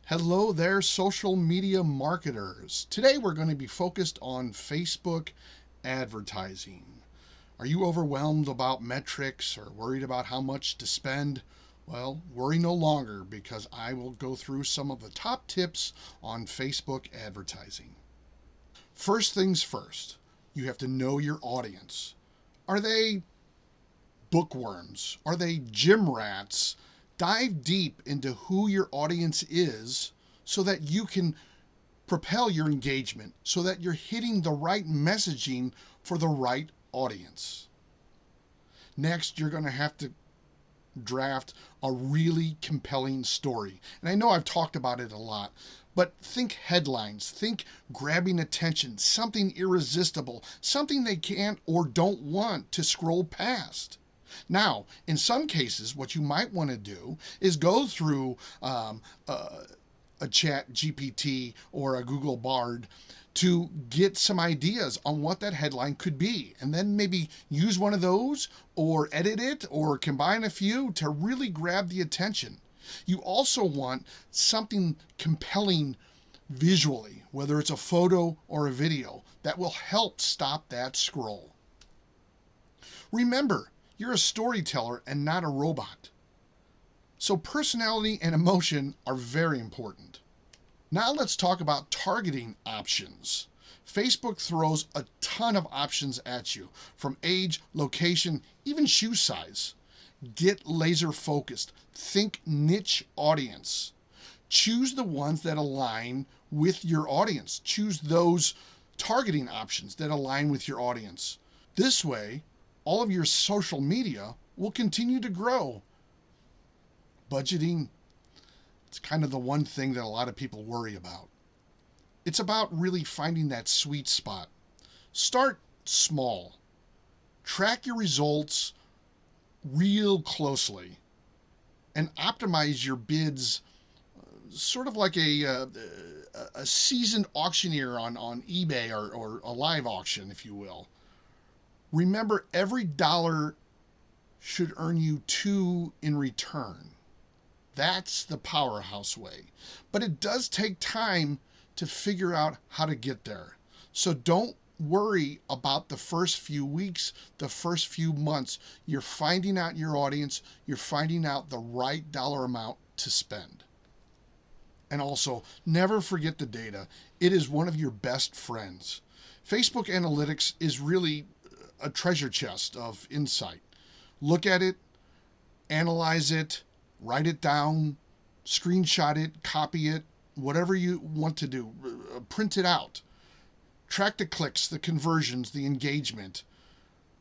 Hello there, social media marketers. Today we're going to be focused on Facebook advertising. Are you overwhelmed about metrics or worried about how much to spend? Well, worry no longer because I will go through some of the top tips on Facebook advertising. First things first, you have to know your audience. Are they bookworms? Are they gym rats? Dive deep into who your audience is so that you can propel your engagement, so that you're hitting the right messaging for the right audience. Next, you're going to have to draft a really compelling story. And I know I've talked about it a lot, but think headlines, think grabbing attention, something irresistible, something they can't or don't want to scroll past. Now, in some cases, what you might want to do is go through a chat GPT or a Google Bard to get some ideas on what that headline could be, and then maybe use one of those or edit it or combine a few to really grab the attention. You also want something compelling visually, whether it's a photo or a video, that will help stop that scroll. Remember, you're a storyteller and not a robot. So personality and emotion are very important. Now let's talk about targeting options. Facebook throws a ton of options at you, from age, location, even shoe size. Get laser focused. Think niche audience. Choose the ones that align with your audience. Choose those targeting options that align with your audience. This way, all of your social media will continue to grow. Budgeting, it's kind of the one thing that a lot of people worry about. It's about really finding that sweet spot. Start small. Track your results real closely and optimize your bids sort of like a seasoned auctioneer on eBay or a live auction, if you will. Remember, every dollar should earn you two in return. That's the powerhouse way. But it does take time to figure out how to get there. So don't worry about the first few weeks, the first few months. You're finding out your audience. You're finding out the right dollar amount to spend. And also, never forget the data. It is one of your best friends. Facebook Analytics is really a treasure chest of insight. Look at it, analyze it, write it down, screenshot it, copy it, whatever you want to do. Print it out. Track the clicks, the conversions, the engagement.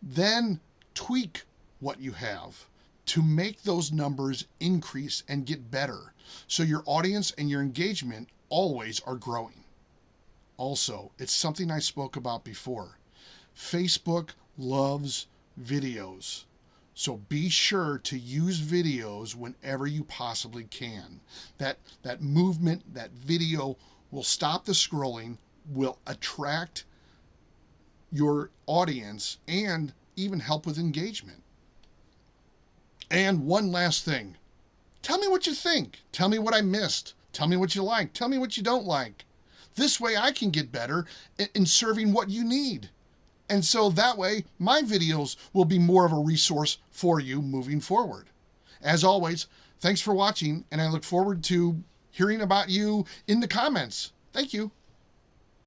Then tweak what you have to make those numbers increase and get better, so your audience and your engagement always are growing. Also, it's something I spoke about before. Facebook loves videos. So be sure to use videos whenever you possibly can. That movement, that video will stop the scrolling, will attract your audience, and even help with engagement. And one last thing. Tell me what you think. Tell me what I missed. Tell me what you like. Tell me what you don't like. This way I can get better in serving what you need. And so that way, my videos will be more of a resource for you moving forward. As always, thanks for watching, and I look forward to hearing about you in the comments. Thank you.